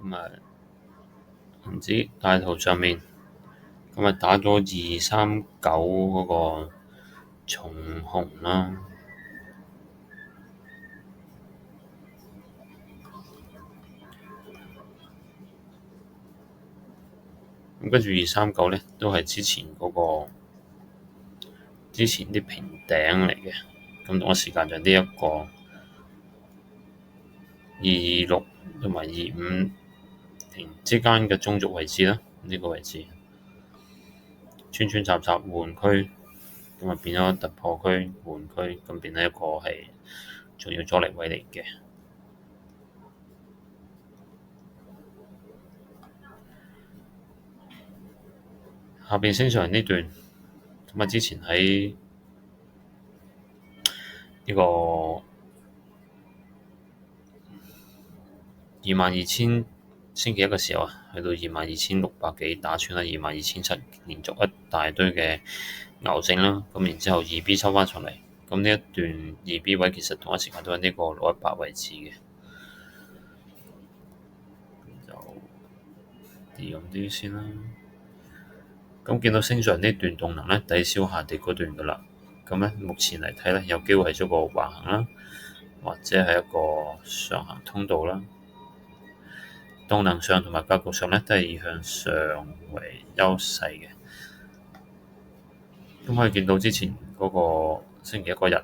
咁啊唔知大圖上面咁啊打咗239嗰個重紅啦。咁跟住239咧都係之前啲平頂嚟嘅。咁同一時間就呢一個226同埋250之間嘅中軸位置啦，呢個位置穿穿插插換區，咁啊變咗突破區換區，咁變咗一個係重要阻力位嚟嘅。下邊升上嚟呢段，咁啊之前喺呢個22,000星期一嘅時候啊，去到22,600幾打穿啦22,700，連續一大堆嘅牛證啦，咁然之後2B 抽翻上嚟，咁呢一段2B 位其實同一時間都喺呢個618位置嘅，就跌咁啲先啦。咁見到升上呢段動能咧，抵消下跌嗰段噶啦。咁咧目前嚟睇咧，有機會係做個橫行啦，或者係一個上行通道啦。動能上同埋格局上咧，都係以向上為優勢嘅。咁可以見到之前嗰個星期一嗰日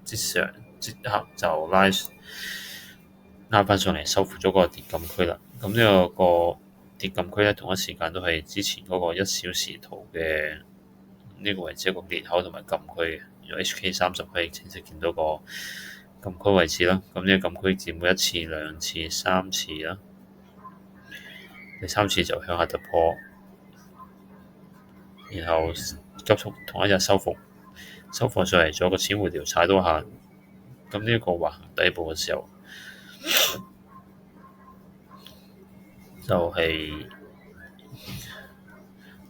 即刻就拉翻上嚟，收復咗個跌禁區啦。咁呢個跌禁區咧，同一時間都係之前嗰個1小時圖嘅呢個位置一個裂口同埋禁區嘅。用 HK30可以清晰見到個禁區位置啦。咁呢個禁區佔每一次、兩次、三次啦。第三次就向下突破，然後急速同一日收復上嚟，做一個淺回調踩到下。咁呢一個橫行底部嘅時候，就係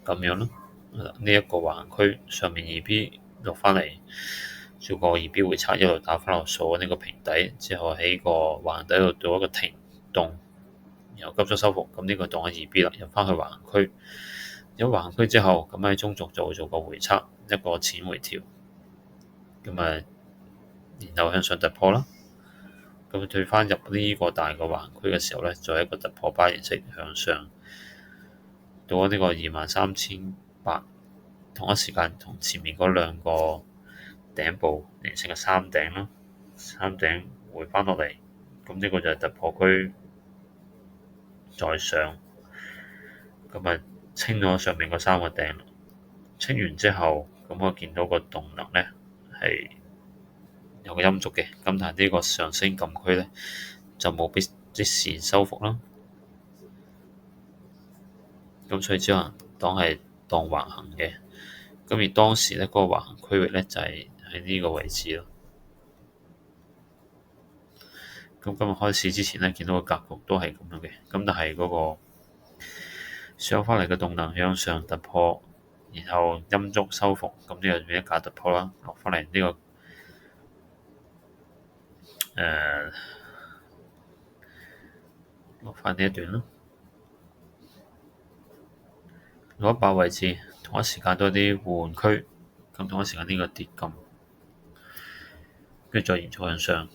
咁樣咯。呢一個橫行區上面2B 落返嚟，做個2B 回測，一路打返落數呢個平底，之後喺個橫行底度做一個停動，然後急速收復。咁呢個當係2B啦，入返去橫行區。有橫行區之後，咁喺中軸就會做個回測，一個淺回調。咁啊，然後向上突破啦。咁退返入呢個大個橫區嘅時候咧，再一個突破巴形式向上，到咗呢個23,800，同一時間同前面嗰兩個頂部形成嘅三頂啦，三頂回返落嚟，咁呢個就係突破區再上，咁啊清咗上面嗰三個頂，清完之後，咁我見到個動能咧係有個陰燭嘅，咁但係呢個上升禁區咧就冇必即時收復啦，咁所以只能當橫行嘅，咁而當時咧嗰個橫行區域咧就係喺呢個位置咯。咁今日開始之前咧，見到個格局都係咁樣嘅，咁但係嗰個上返嚟嘅動能向上突破，然後陰燭收復，咁呢個變一假突破啦，落返嚟呢個落返呢一段啦，618位置同一時間都有啲換區，咁同一時間呢個跌禁，跟住再延續向上，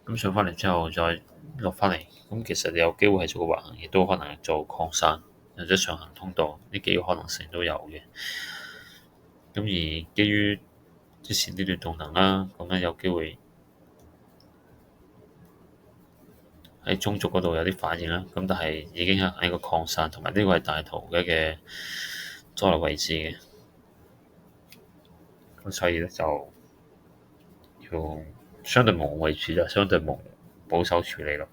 咁上返嚟之後再落返嚟，咁其實你有機會係做個橫行，亦都可能係做擴散或者上行通道，呢幾個可能性都有嘅。咁而基於之前呢段動能啦，咁咧有機會喺中軸嗰度有啲反應啦，咁但係已經係喺個擴散，同埋呢個係大圖嘅阻力位置嘅，咁所以咧就要相對無為主，就相對無保守處理咯。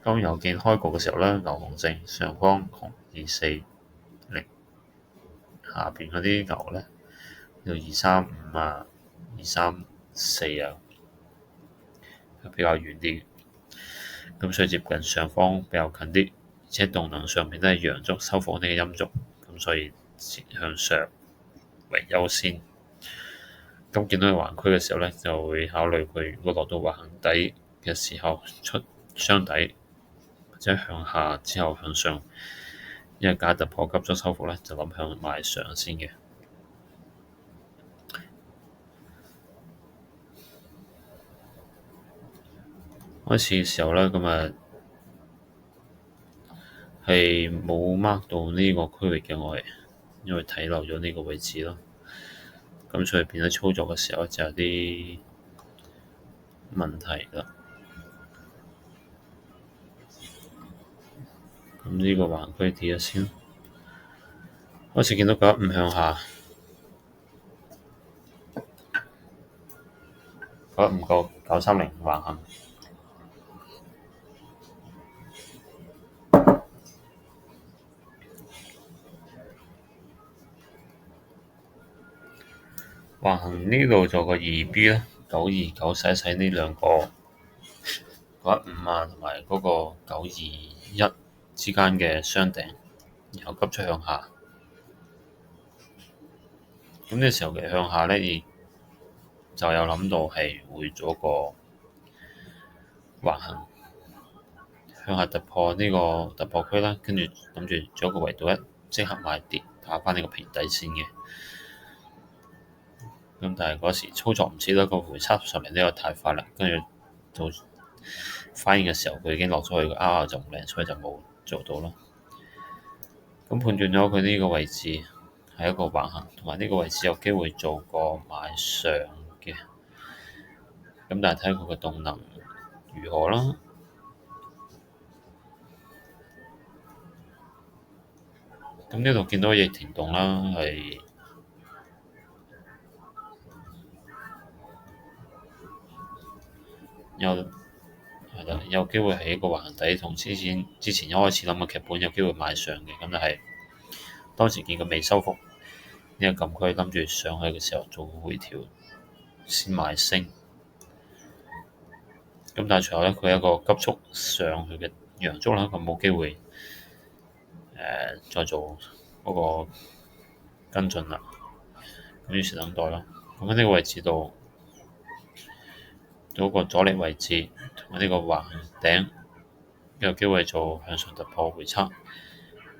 當郵件開局嘅時候咧，牛熊證上方紅240，下邊嗰啲牛咧要235啊、234啊，比較遠啲，咁所以接近上方比較近啲，而且動能上面都係陽燭收復呢個陰燭，咁所以向上為優先。咁見到佢橫區嘅時候咧，就會考慮佢如果落到橫行底嘅時候出雙底，或者向下之後向上，因為假突破急速收復咧，就諗向賣上先嘅。開始嘅時候咧，咁啊係冇 mark 到呢個區域嘅外，因為睇漏咗呢個位置咯。咁所以變咗操作嘅時候就有啲問題啦。咁呢個橫區跌咗先，開始見到915向下，915個930橫行。橫行呢度做個2B 啦，929洗呢兩個915啊，同埋嗰個921之間嘅雙頂，然後急速向下。咁呢時候嘅向下呢，亦就有諗到係會做個橫行向下突破呢個突破區啦，跟住諗住做一個圍堵一即刻買跌打返呢個平底線嘅。咁但係嗰時操作唔知啦，個回測上面呢個太快啦，跟住到反應嘅時候佢已經落咗去個 R 就唔靚，所以就冇做到咯。咁判斷咗佢呢個位置係一個橫行，同埋呢個位置有機會做個買上嘅。咁但係睇佢嘅動能如何啦。咁呢度見到逆停動啦，係有機會係一個橫底，同之前一開始諗嘅劇本有機會買上嘅。咁但係當時見佢未收復呢個禁區，諗住上去嘅時候做回調先買升。咁但係隨後咧，佢有一個急速上去嘅陽燭啦，咁冇機會再做嗰個跟進啦。咁於是等待啦。咁喺呢個位置度，嗰個阻力位置同埋呢個橫頂有機會做向上突破回測，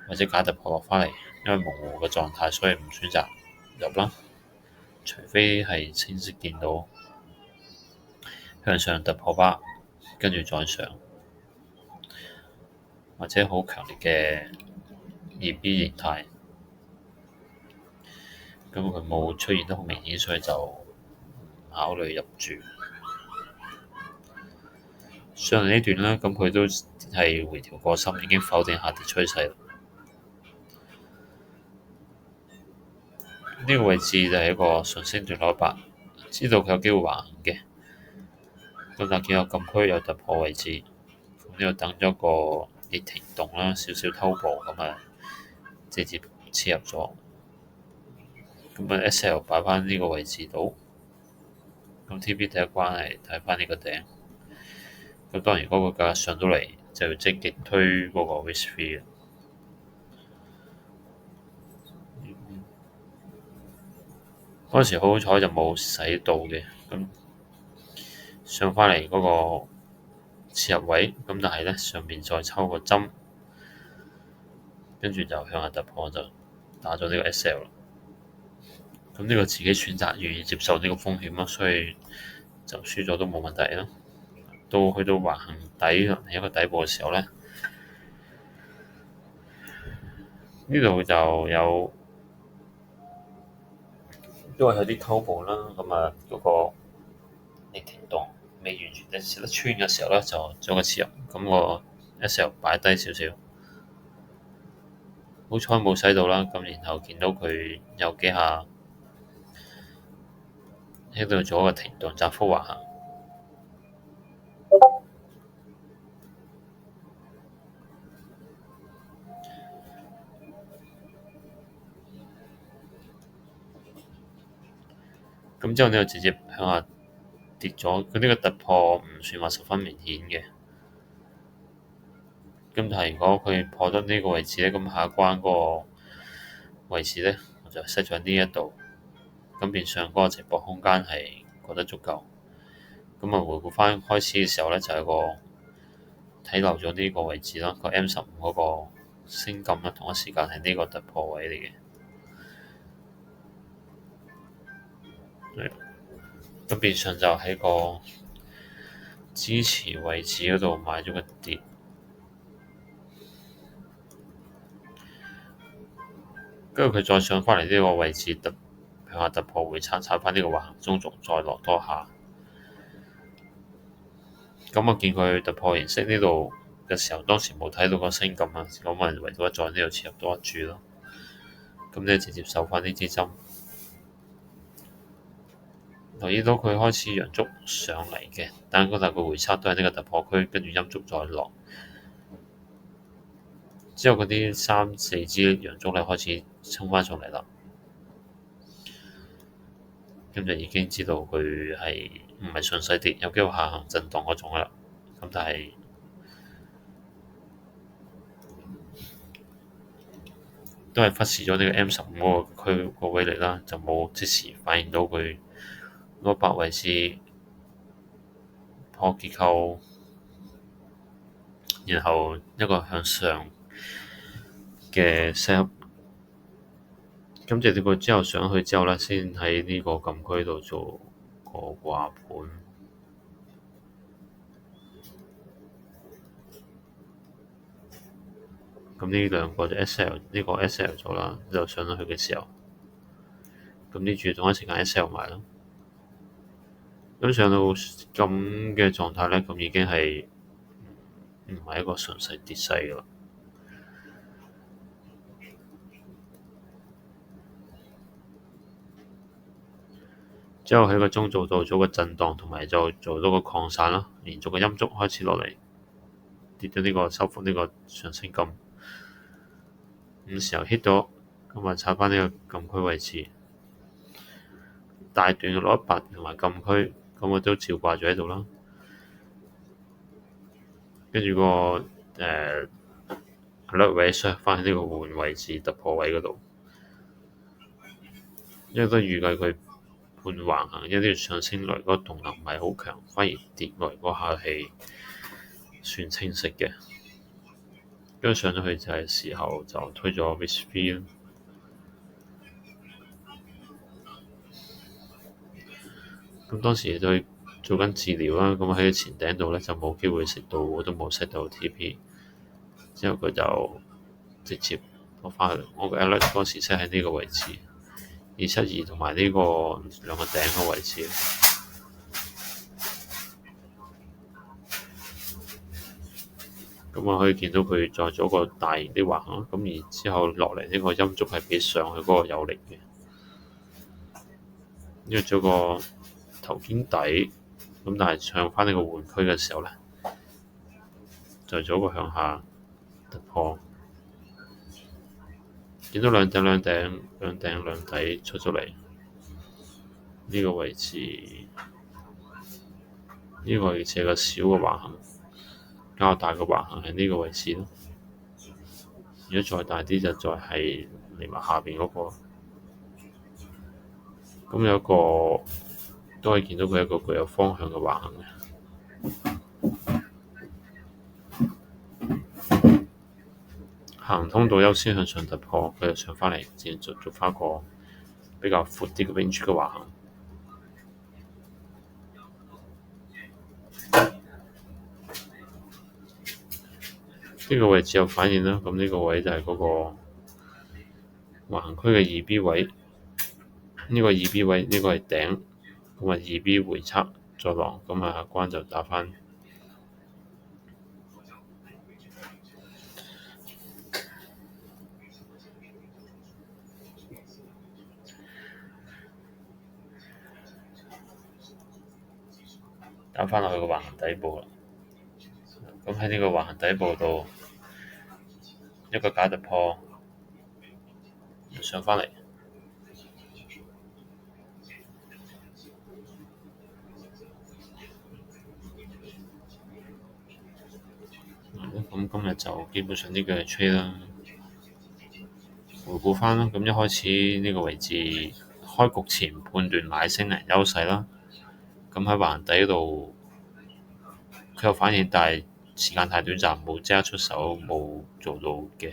或者假突破落返嚟，因為模糊嘅狀態，所以唔選擇入啦。除非係清晰見到向上突破巴，跟住再上，或者好強烈嘅2B 形態，咁佢冇出現得好明顯，所以就唔考慮入住。上嚟呢段啦，咁佢都係回調過深，已經否定下跌趨勢。呢個位置就係一個上升段100，知道佢有機會橫行嘅。咁但見到禁區有突破位置，咁呢度等咗個逆停動啦，少少偷步咁啊，直接切入咗。咁啊 SL 擺返呢個位置度，咁 TP 第一關係睇返呢個頂。咁當然嗰個價上到嚟就要積極推嗰個 risk free 嘅。嗰時好彩就冇使到嘅，咁上返嚟嗰個切入位，咁但係咧上面再抽個針，跟住就向下突破就打咗呢個 SL 啦。咁呢個自己選擇願意接受呢個風險咯，所以就輸咗都冇問題咯。到去到橫行底一個底部嘅時候咧，呢度就有因為有啲偷步啦，咁啊嗰個逆停動未完全食得穿嘅時候咧，就做個切入，咁個 SL 擺低少少，好彩冇使到啦。咁然後見到佢有幾下喺度做一個停動窄幅橫行。咁之後呢，就直接向下跌咗。佢呢個突破唔算話十分明顯嘅。咁但係如果佢破咗呢個位置咧，咁下一關嗰個位置咧，我就 set 咗呢一度。咁變相嗰個直播空間係覺得足夠。咁啊回顧翻開始嘅時候咧，就係個睇漏咗呢個位置啦，個 M15嗰個升撳啦，同一時間係呢個突破位嚟嘅。咁變相就喺個支持位置嗰度買咗個跌，跟住佢再上翻嚟呢個位置向下突破回踩，踩翻呢個橫行中軸，再落多下。咁我見佢突破形式呢度嘅時候，當時冇睇到個升撳啊，咁咪唯獨在呢度切入多一注咯。咁你直接收翻呢支針，留意到佢開始陽燭上嚟嘅，但係佢回測都係呢個突破區，跟住陰燭再落。之後嗰啲三四支陽燭咧開始衝翻上嚟啦，咁就已經知道佢係唔係順勢跌，有機會下行震盪嗰種啦。咁但係都係忽視咗呢個 M15嗰個區個威力啦，就冇即時反映到佢嗰百位置破結構，然後一個向上嘅 set。咁直接佢之後上去之後咧，先喺呢個禁區度做個掛盤。咁呢兩個就 SL，呢個 SL 咗啦，就上咗去嘅時候，咁呢注同一時間 SL 埋啦。咁上到咁嘅狀態咧，咁已經係唔係一個順勢跌勢㗎啦。之後喺個中做到咗個震盪，同埋就做到個擴散啦，連續嘅陰燭開始落嚟，跌咗呢個收復呢個上升禁。咁時候 hit 到，咁啊踩翻呢個禁區位置，大段嘅618同埋禁區，咁我都照掛咗喺度啦。跟住個略位上翻喺呢個換位置突破位嗰度，因為都預計佢半橫行，因為上升來嗰個動能唔係好強，反而跌來嗰下係算清晰嘅。跟住上咗去就係時候就推咗 VSP 啦。咁當時都做緊治療啦，咁喺個前頂度咧就冇機會食到，我都冇 set 到 TP。之後佢就直接攞翻去，我個 alert 嗰時 set 喺呢個位置272同埋呢個兩個頂嘅位置。咁我可以見到佢再做個大型啲橫行，咁然之後落嚟呢個陰燭係比上去嗰個有力嘅，因為做個頭肩底，咁但係上翻呢個換區嘅時候咧，就做個向下突破，見到兩頂兩底出咗嚟呢個位置，呢個位置係個小嘅橫行，較大嘅橫行喺呢個位置咯。如果再大啲就再係嚟埋下邊嗰個，咁有一個都可以見到佢一個具有方向嘅橫行嘅。行通道優先向上突破，佢就上返嚟，自然做返個比較闊啲嘅 range 嘅橫行。呢個位置有反應啦，咁呢個位就係嗰個橫行區嘅2B 位，呢個2B位呢個係頂，咁啊2B 回測再落，咁啊下關就打返。打返落去個橫行底部啦，咁喺呢個橫行底部度一個假突破上返嚟，咁今日就基本上呢個係吹啦。回顧返啦，咁一開始呢個位置開局前判斷買星人優勢啦。咁喺橫底嗰度佢有反應，但係時間太短暫，冇即刻出手，冇做到嘅。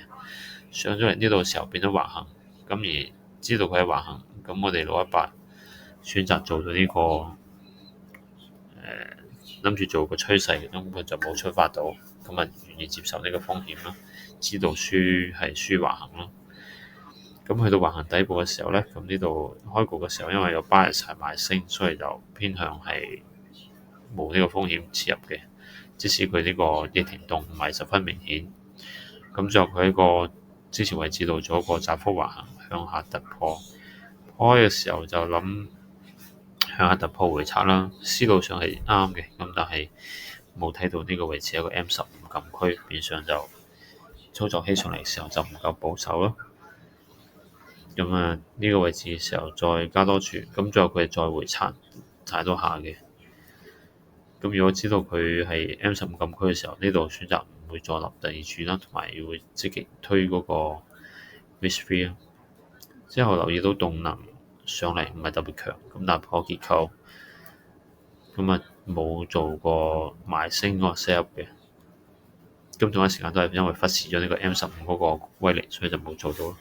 上咗嚟呢度嘅時候變咗橫行，咁而知道佢係橫行，咁我哋618選擇做咗呢個諗住做個趨勢，根本就冇出發到，咁啊願意接受呢個風險啦。知道輸係輸橫行咯。咁去到橫行底部嘅時候咧，咁呢度開局嘅時候，因為有 bias 係買升，所以就偏向係冇呢個風險切入嘅。即使佢呢個逆停動唔係十分明顯，咁最後佢喺個支持位置度做一個窄幅橫行向下突破，開嘅時候就諗向下突破回測啦，思路上係啱嘅，咁但係冇睇到呢個位置有個 M15禁區，變相就操作起上嚟嘅時候就唔夠保守咯。咁啊呢個位置嘅時候再加多注，咁最後佢再回測踩多下嘅。咁如果知道佢係 M15禁區嘅時候，呢度選擇唔會再立第二注啦，同埋會積極推嗰個 risk free 啦。之後留意到動能上嚟唔係特別強，咁但係破結構，咁啊冇做過買升嗰個 set up 嘅。咁同一時間都係因為忽視咗呢個 M15嗰個威力，所以就冇做到。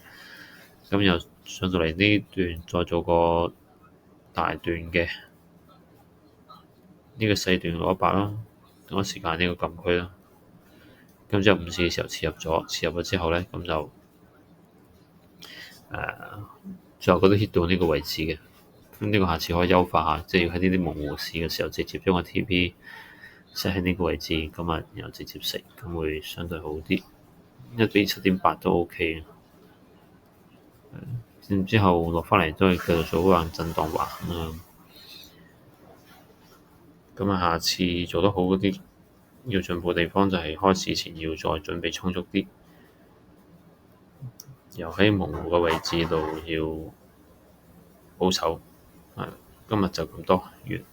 咁又上到嚟呢段再做個大段嘅。呢個細段618啦，同一時間呢個禁區啦，咁之後午市嘅時候切入咗之後咧，咁就最後覺得 hit 到呢個位置嘅，咁呢個下次可以優化下，即係要喺呢啲模糊市嘅時候直接將個 TP set 喺呢個位置，咁啊然後直接食，咁會相對好啲，1:7.8都 OK 嘅，之後落翻嚟都係繼續做嗰個震盪橫行。咁啊，下次做得好嗰啲，要進步地方就係開市前要再準備充足啲，由喺模糊嘅位置度要保守。今日就咁多，完。